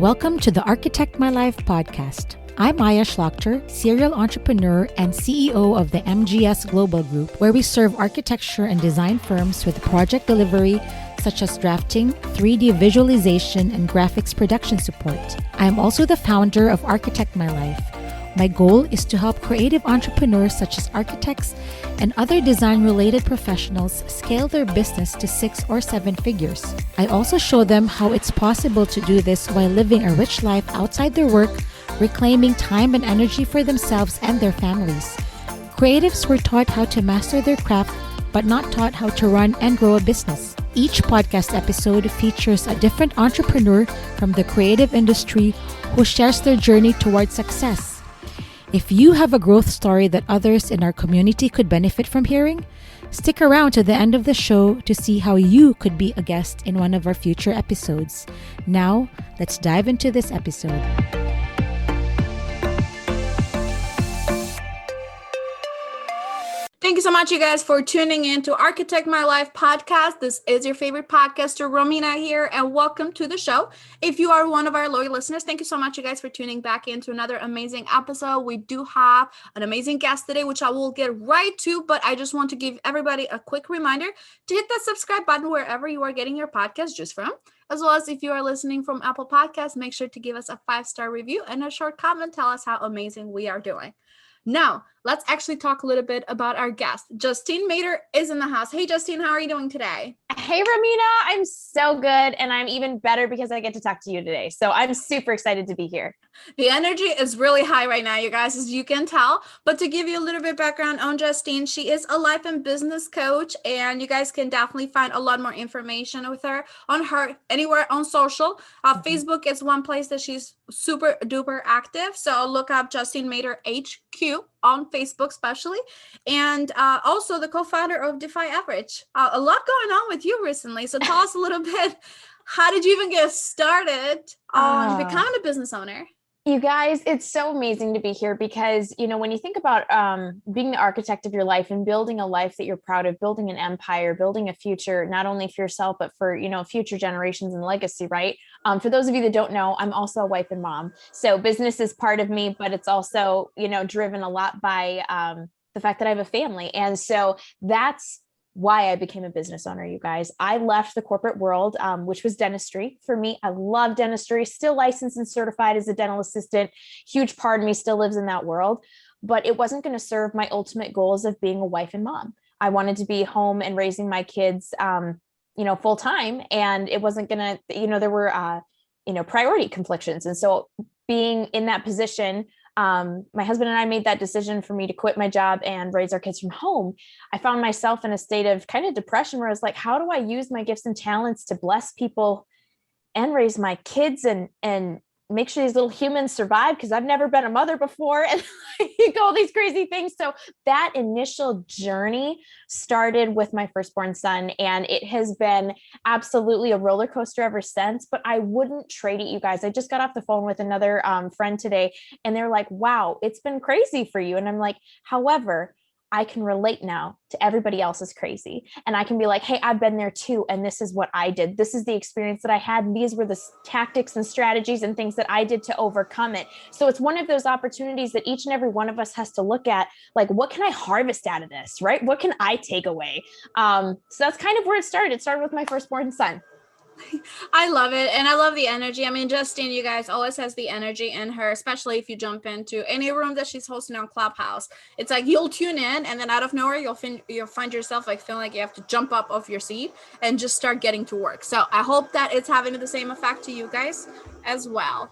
Welcome to the Architect My Life podcast. I'm Maya Schlachter, serial entrepreneur and CEO of the MGS Global Group, where we serve architecture and design firms with project delivery, such as drafting, 3D visualization, and graphics production support. I am also the founder of Architect My Life. My goal is to help creative entrepreneurs such as architects and other design-related professionals scale their business to 6 or 7 figures. I also show them how it's possible to do this while living a rich life outside their work, reclaiming time and energy for themselves and their families. Creatives were taught how to master their craft, but not taught how to run and grow a business. Each podcast episode features a different entrepreneur from the creative industry who shares their journey towards success. If you have a growth story that others in our community could benefit from hearing, stick around to the end of the show to see how you could be a guest in one of our future episodes. Now, let's dive into this episode. Thank you so much, you guys, for tuning in to Architect My Life podcast. This is your favorite podcaster, Romina here, and welcome to the show. If you are one of our loyal listeners, thank you so much, you guys, for tuning back into another amazing episode. We do have an amazing guest today, which I will get right to, but I just want to give everybody a quick reminder to hit that subscribe button wherever you are getting your podcast just from. As well as if you are listening from Apple Podcasts, make sure to give us a 5-star review and a short comment. Tell us how amazing we are doing. Now, let's actually talk a little bit about our guest. Justine Mader is in the house. Hey, Justine, how are you doing today? Hey, Romina, I'm so good. And I'm even better because I get to talk to you today. So I'm super excited to be here. The energy is really high right now, you guys, as you can tell. But to give you a little bit of background on Justine, she is a life and business coach. And you guys can definitely find a lot more information with her on her anywhere on social. Facebook is one place that she's super duper active. So look up Justine Mader HQ on Facebook especially, and also the co-founder of Defy Average. A lot going on with you recently. So tell us a little bit, how did you even get started on becoming a business owner? You guys, it's so amazing to be here because, you know, when you think about being the architect of your life and building a life that you're proud of, building an empire, building a future, not only for yourself, but for, you know, future generations and legacy, right? For those of you that don't know, I'm also a wife and mom. So business is part of me, but it's also, you know, driven a lot by the fact that I have a family. And so that's why I became a business owner, you guys. I left the corporate world, which was dentistry. For me, I love dentistry, still licensed and certified as a dental assistant. Huge part of me still lives in that world, but it wasn't going to serve my ultimate goals of being a wife and mom. I wanted to be home and raising my kids, you know, full time. And it wasn't going to, you know, there were, you know, priority conflictions. And so being in that position, my husband and I made that decision for me to quit my job and raise our kids from home. I found myself in a state of kind of depression where I was like, how do I use my gifts and talents to bless people and raise my kids and make sure these little humans survive? Because I've never been a mother before and you go all these crazy things. So that initial journey started with my firstborn son, and it has been absolutely a roller coaster ever since, but I wouldn't trade it, you guys. I just got off the phone with another friend today and they're like, wow, it's been crazy for you. And I'm like, however, I can relate now to everybody else's crazy. And I can be like, hey, I've been there too. And this is what I did. This is the experience that I had. And these were the tactics and strategies and things that I did to overcome it. So it's one of those opportunities that each and every one of us has to look at, like, what can I harvest out of this, right? What can I take away? So that's kind of where it started. It started with my firstborn son. I love it. And I love the energy. I mean, Justine, you guys, always has the energy in her, especially if you jump into any room that she's hosting on Clubhouse. It's like you'll tune in and then out of nowhere, you'll find yourself like feeling like you have to jump up off your seat and just start getting to work. So I hope that it's having the same effect to you guys as well.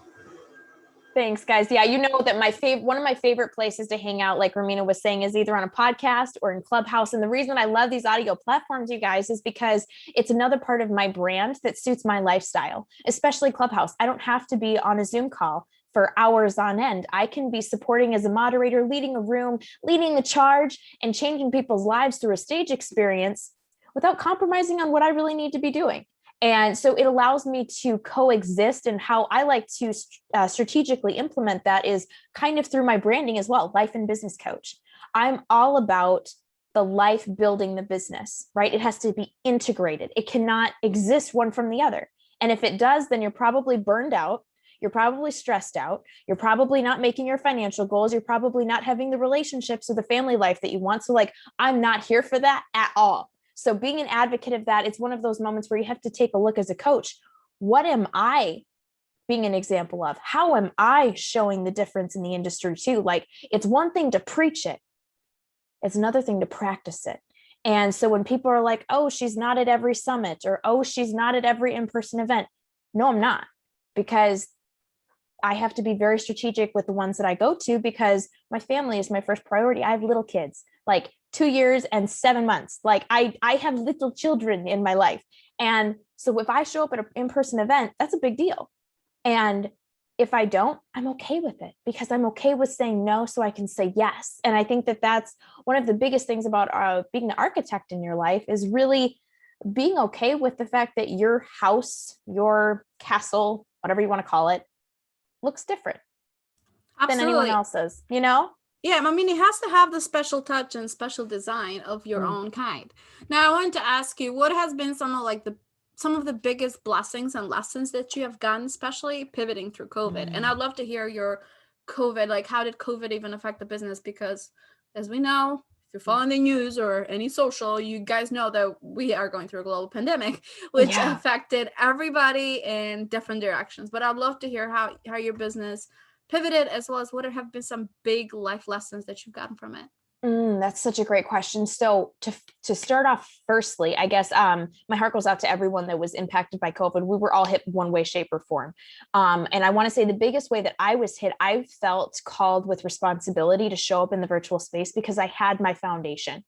Thanks, guys. Yeah, you know that one of my favorite places to hang out, like Romina was saying, is either on a podcast or in Clubhouse. And the reason I love these audio platforms, you guys, is because it's another part of my brand that suits my lifestyle, especially Clubhouse. I don't have to be on a Zoom call for hours on end. I can be supporting as a moderator, leading a room, leading the charge, and changing people's lives through a stage experience without compromising on what I really need to be doing. And so it allows me to coexist, and how I like to strategically implement that is kind of through my branding as well, life and business coach. I'm all about the life building the business, right? It has to be integrated. It cannot exist one from the other. And if it does, then you're probably burned out. You're probably stressed out. You're probably not making your financial goals. You're probably not having the relationships or the family life that you want. So like, I'm not here for that at all. So being an advocate of that, it's one of those moments where you have to take a look as a coach. What am I being an example of? How am I showing the difference in the industry too? Like, it's one thing to preach it. It's another thing to practice it. And so when people are like, oh, she's not at every summit, or, oh, she's not at every in-person event. No, I'm not, because I have to be very strategic with the ones that I go to, because my family is my first priority. I have little kids, like 2 years and 7 months. Like I have little children in my life. And so if I show up at an in-person event, that's a big deal. And if I don't, I'm okay with it, because I'm okay with saying no so I can say yes. And I think that that's one of the biggest things about being the architect in your life, is really being okay with the fact that your house, your castle, whatever you want to call it, looks different than anyone else's, you know? Yeah, I mean, it has to have the special touch and special design of your own kind. Now, I wanted to ask you, what has been some of the biggest blessings and lessons that you have gotten, especially pivoting through COVID? And I'd love to hear your COVID, like, how did COVID even affect the business? Because as we know, if you're following the news or any social, you guys know that we are going through a global pandemic, which affected everybody in different directions. But I'd love to hear how your business pivoted, as well as what have been some big life lessons that you've gotten from it. That's such a great question. So to start off, firstly, I guess my heart goes out to everyone that was impacted by COVID. We were all hit one way, shape, or form. And I want to say the biggest way that I was hit, I felt called with responsibility to show up in the virtual space, because I had my foundation.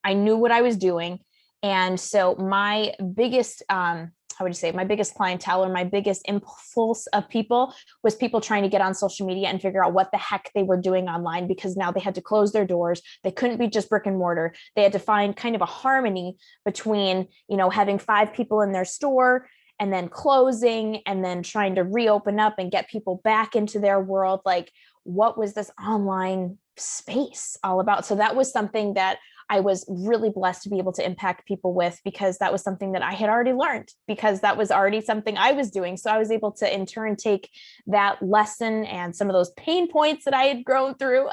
I knew what I was doing. And so my biggest, how would you say, my biggest clientele, or my biggest impulse of people, was people trying to get on social media and figure out what the heck they were doing online, because now they had to close their doors. They couldn't be just brick and mortar. They had to find kind of a harmony between, having 5 people in their store and then closing, and then trying to reopen up and get people back into their world. Like, what was this online space all about? So that was something that I was really blessed to be able to impact people with, because that was something that I had already learned, because that was already something I was doing. So I was able to in turn take that lesson and some of those pain points that I had grown through,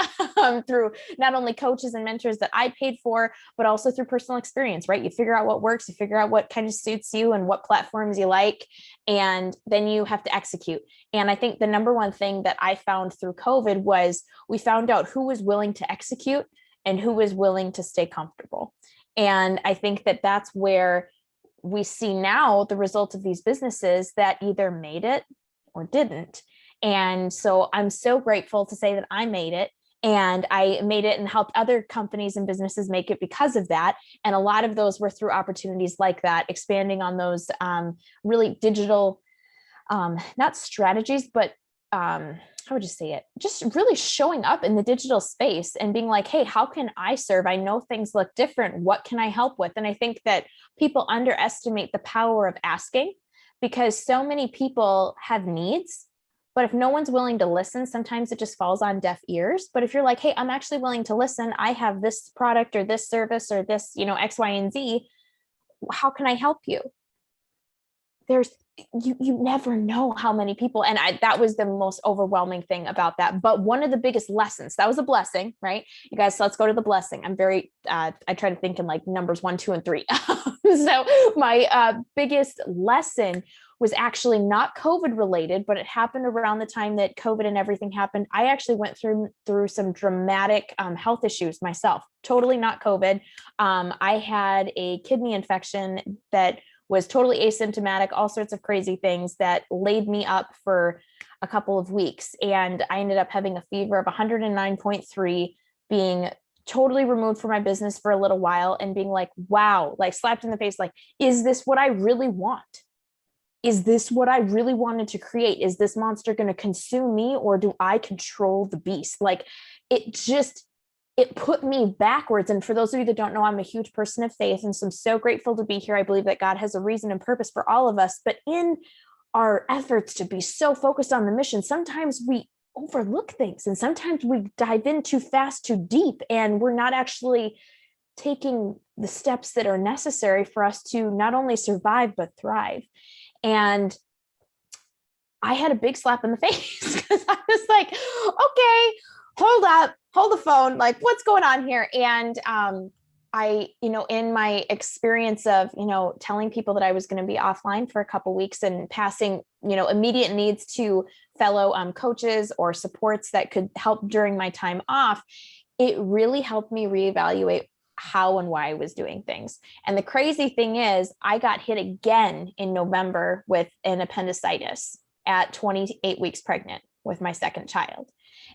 through not only coaches and mentors that I paid for, but also through personal experience, right? You figure out what works, you figure out what kind of suits you and what platforms you like, and then you have to execute. And I think the number one thing that I found through COVID was we found out who was willing to execute and who is willing to stay comfortable. And I think that that's where we see now the result of these businesses that either made it or didn't. And so I'm so grateful to say that I made it, and I made it and helped other companies and businesses make it because of that. And a lot of those were through opportunities like that, expanding on those really digital, not strategies, but how would you say it? Just really showing up in the digital space and being like, hey, how can I serve? I know things look different. What can I help with? And I think that people underestimate the power of asking, because so many people have needs, but if no one's willing to listen, sometimes it just falls on deaf ears. But if you're like, hey, I'm actually willing to listen, I have this product or this service or this, X, Y, and Z. How can I help you? You never know how many people, and that was the most overwhelming thing about that. But one of the biggest lessons, that was a blessing, right? You guys, so let's go to the blessing. I'm very, I try to think in like numbers 1, 2, and 3. So my biggest lesson was actually not COVID related, but it happened around the time that COVID and everything happened. I actually went through some dramatic health issues myself, totally not COVID. I had a kidney infection that was totally asymptomatic, all sorts of crazy things that laid me up for a couple of weeks. And I ended up having a fever of 109.3, being totally removed from my business for a little while, and being like, wow, like slapped in the face, like, is this what I really want? Is this what I really wanted to create? Is this monster going to consume me, or do I control the beast? Like, it put me backwards. And for those of you that don't know, I'm a huge person of faith. And so I'm so grateful to be here. I believe that God has a reason and purpose for all of us. But in our efforts to be so focused on the mission, sometimes we overlook things, and sometimes we dive in too fast, too deep, and we're not actually taking the steps that are necessary for us to not only survive, but thrive. And I had a big slap in the face because I was like, okay, hold up, hold the phone. Like, what's going on here? And I, in my experience of, telling people that I was going to be offline for a couple of weeks and passing, immediate needs to fellow coaches or supports that could help during my time off, it really helped me reevaluate how and why I was doing things. And the crazy thing is, I got hit again in November with an appendicitis at 28 weeks pregnant with my second child.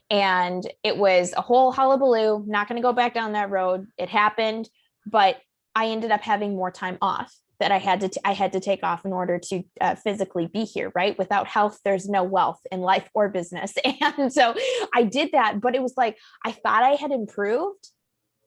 And it was a whole hullabaloo. Not going to go back down that road. It happened, but I ended up having more time off that I had to take off in order to physically be here, right? Without health, there's no wealth in life or business. And so I did that, but it was like, I thought I had improved.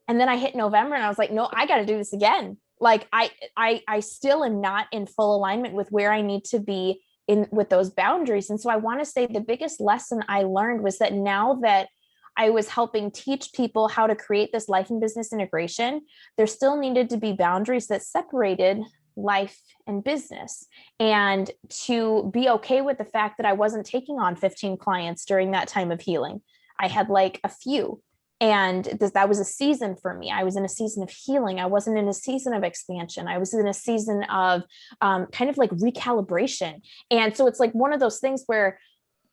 And then I hit November and I was like, no, I got to do this again. Like I still am not in full alignment with where I need to be in with those boundaries. And so I want to say the biggest lesson I learned was that now that I was helping teach people how to create this life and business integration, there still needed to be boundaries that separated life and business, and to be okay with the fact that I wasn't taking on 15 clients during that time of healing. I had like a few. And that was a season for me. I was in a season of healing. I wasn't in a season of expansion. I was in a season of kind of like recalibration. And so it's like one of those things where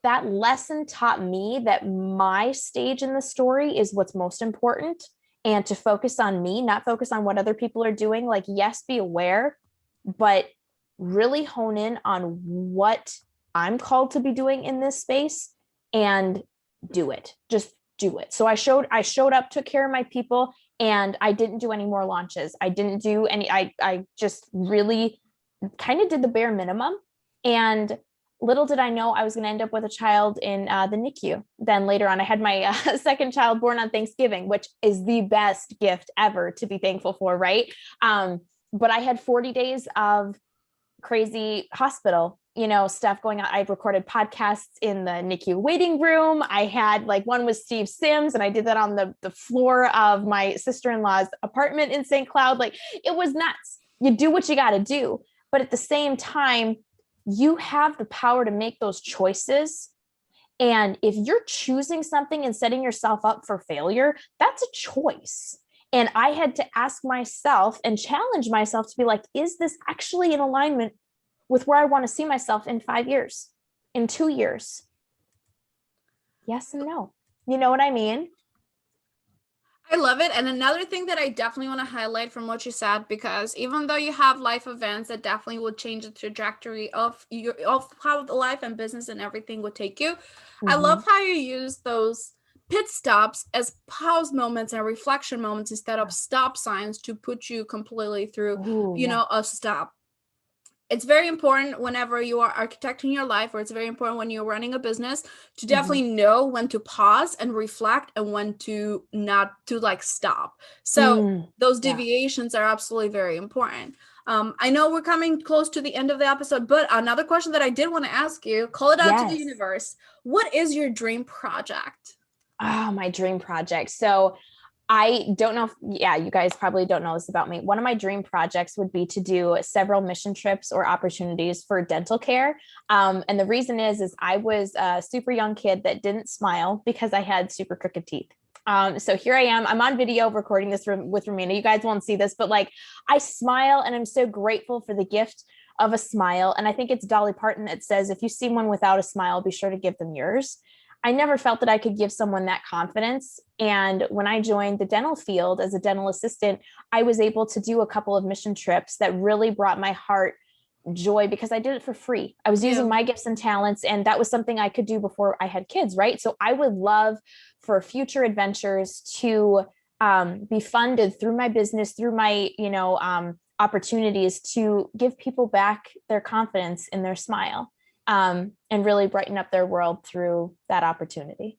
that lesson taught me that my stage in the story is what's most important, and to focus on me, not focus on what other people are doing. Like, yes, be aware, but really hone in on what I'm called to be doing in this space and do it. Just do it. So I showed up, took care of my people, and I didn't do any more launches. I didn't do any, I just really kind of did the bare minimum. And little did I know I was going to end up with a child in the NICU. Then later on, I had my second child born on Thanksgiving, which is the best gift ever to be thankful for, right? But I had 40 days of crazy hospital, stuff going on. I recorded podcasts in the NICU waiting room. I had like one with Steve Sims, and I did that on the floor of my sister-in-law's apartment in St. Cloud. Like, it was nuts. You do what you got to do. But at the same time, you have the power to make those choices. And if you're choosing something and setting yourself up for failure, that's a choice. And I had to ask myself and challenge myself to be like, is this actually in alignment with where I want to see myself in 5 years, in 2 years? Yes and no. You know what I mean? I love it. And another thing that I definitely want to highlight from what you said, because even though you have life events that definitely would change the trajectory of how the life and business and everything would take you, I love how you use those pit stops as pause moments and reflection moments instead of stop signs to put you completely through, a stop. It's very important whenever you are architecting your life, or it's very important when you're running a business, to definitely know when to pause and reflect and when to not to like stop. So those deviations are absolutely very important. I know we're coming close to the end of the episode, but another question that I did want to ask you, call it out to the universe. What is your dream project? Oh, my dream project. So I don't know you guys probably don't know this about me. One of my dream projects would be to do several mission trips or opportunities for dental care. And the reason is I was a super young kid that didn't smile because I had super crooked teeth. So here I am, I'm on video recording this with Romina. You guys won't see this, but like, I smile and I'm so grateful for the gift of a smile. And I think it's Dolly Parton that says, if you see one without a smile, be sure to give them yours. I never felt that I could give someone that confidence. And when I joined the dental field as a dental assistant, I was able to do a couple of mission trips that really brought my heart joy because I did it for free. I was using my gifts and talents, and that was something I could do before I had kids, right? So I would love for future adventures to be funded through my business, through my, opportunities to give people back their confidence in their smile. And really brighten up their world through that opportunity.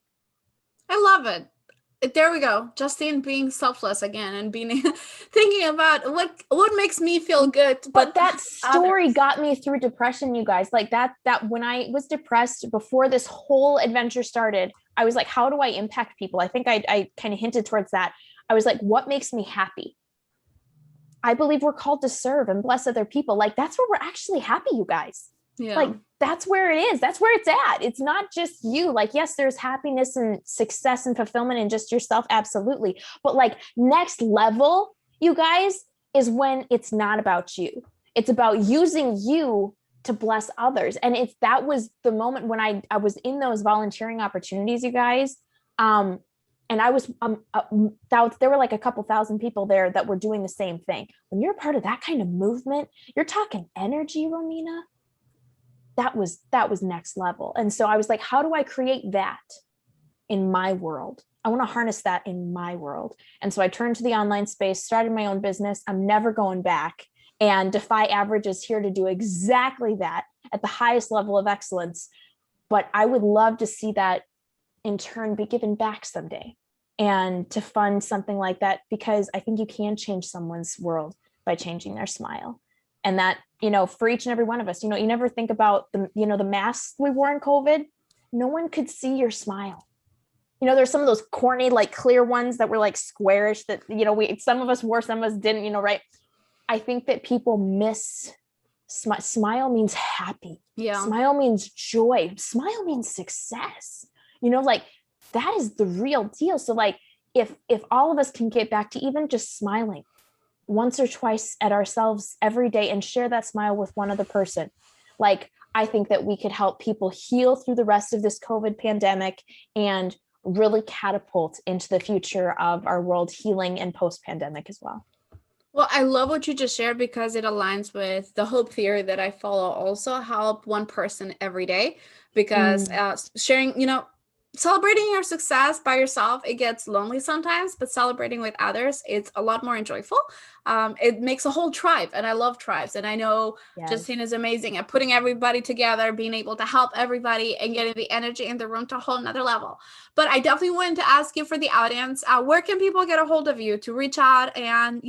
I love it. There we go. Justine being selfless again and being thinking about what makes me feel good. But that story got me through depression, you guys. Like that when I was depressed before this whole adventure started, I was like, how do I impact people? I think I kind of hinted towards that. I was like, what makes me happy? I believe we're called to serve and bless other people. Like, that's where we're actually happy, you guys. Yeah. Like, that's where it is. That's where it's at. It's not just you. Like, yes, there's happiness and success and fulfillment in just yourself. Absolutely. But like next level, you guys, is when it's not about you. It's about using you to bless others. And that was the moment when I was in those volunteering opportunities, you guys. And I was, there were like a couple thousand people there that were doing the same thing. When you're part of that kind of movement, you're talking energy, Romina. That was next level. And so I was like, how do I create that in my world? I want to harness that in my world. And so I turned to the online space, started my own business. I'm never going back. And Defy Average is here to do exactly that at the highest level of excellence. But I would love to see that in turn be given back someday, and to fund something like that, because I think you can change someone's world by changing their smile. And that, for each and every one of us, you never think about the masks we wore in COVID. No one could see your smile. There's some of those corny, like clear ones that were like squarish that, some of us wore, some of us didn't, right? I think that people miss smile means happy. Yeah. Smile means joy. Smile means success. Like that is the real deal. So like, if all of us can get back to even just smiling once or twice at ourselves every day and share that smile with one other person, like, I think that we could help people heal through the rest of this COVID pandemic and really catapult into the future of our world healing and post-pandemic as well. Well, I love what you just shared, because it aligns with the hope theory that I follow. Also, help one person every day, because sharing, celebrating your success by yourself, it gets lonely sometimes, but celebrating with others, it's a lot more enjoyable. It makes a whole tribe, and I love tribes. And I know Justine is amazing at putting everybody together, being able to help everybody and getting the energy in the room to a whole nother level. But I definitely wanted to ask you, for the audience, where can people get a hold of you to reach out and,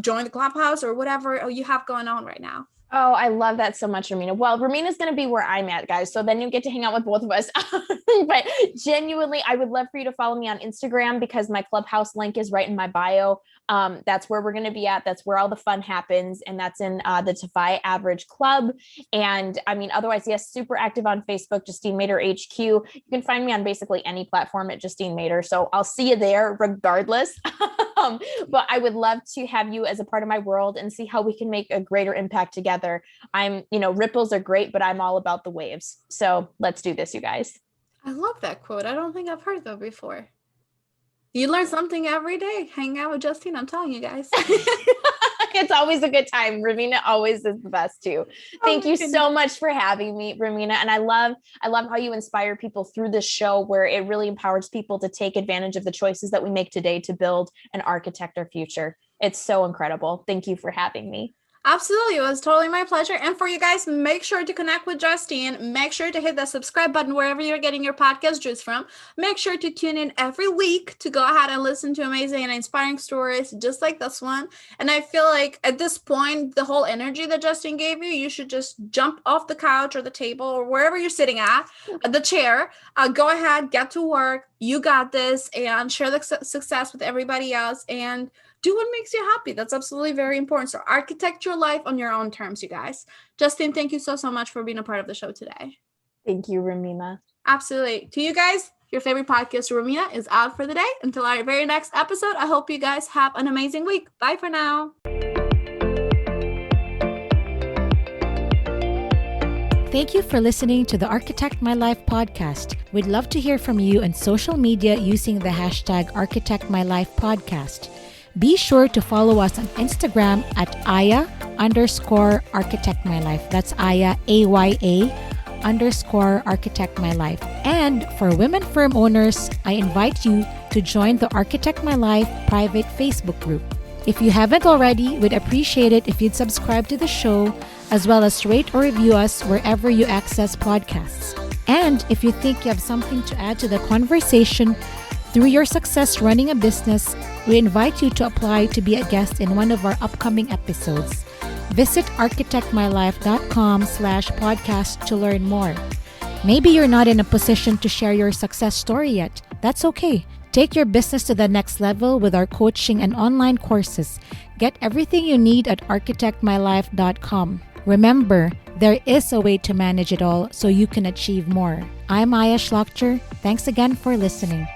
join the clubhouse or whatever you have going on right now? Oh, I love that so much, Romina. Well, Romina's going to be where I'm at, guys. So then you get to hang out with both of us. But genuinely, I would love for you to follow me on Instagram, because my clubhouse link is right in my bio. That's where we're going to be at. That's where all the fun happens. And that's in the Defy Average Club. And otherwise, yes, super active on Facebook, Justine Mader HQ. You can find me on basically any platform at Justine Mader. So I'll see you there regardless. But I would love to have you as a part of my world and see how we can make a greater impact together. Ripples are great, but I'm all about the waves. So let's do this, you guys. I love that quote. I don't think I've heard that before. You learn something every day. Hang out with Justine. I'm telling you guys. It's always a good time. Romina always is the best too. Thank you so much for having me, Romina. And I love how you inspire people through this show, where it really empowers people to take advantage of the choices that we make today to build and architect our future. It's so incredible. Thank you for having me. Absolutely. It was totally my pleasure. And for you guys, make sure to connect with Justine. Make sure to hit the subscribe button wherever you're getting your podcast juice from. Make sure to tune in every week to go ahead and listen to amazing and inspiring stories just like this one. And I feel like at this point, the whole energy that Justine gave you should just jump off the couch or the table or wherever you're sitting at, the chair. Go ahead, get to work. You got this, and share the success with everybody else, and do what makes you happy. That's absolutely very important. So architect your life on your own terms, you guys. Justine, thank you so much for being a part of the show today. Thank you, Romina. Absolutely. To you guys, your favorite podcast, Romina, is out for the day. Until our very next episode, I hope you guys have an amazing week. Bye for now. Thank you for listening to the Architect My Life podcast. We'd love to hear from you on social media using the hashtag Architect My Life podcast. Be sure to follow us on Instagram at Aya_Architect My Life. That's Aya, AYA_Architect My Life. And for women firm owners, I invite you to join the Architect My Life private Facebook group. If you haven't already, we'd appreciate it if you'd subscribe to the show, as well as rate or review us wherever you access podcasts. And if you think you have something to add to the conversation through your success running a business, we invite you to apply to be a guest in one of our upcoming episodes. Visit architectmylife.com/podcast to learn more. Maybe you're not in a position to share your success story yet. That's okay. Take your business to the next level with our coaching and online courses. Get everything you need at architectmylife.com. Remember, there is a way to manage it all so you can achieve more. I'm Maya Schlachter. Thanks again for listening.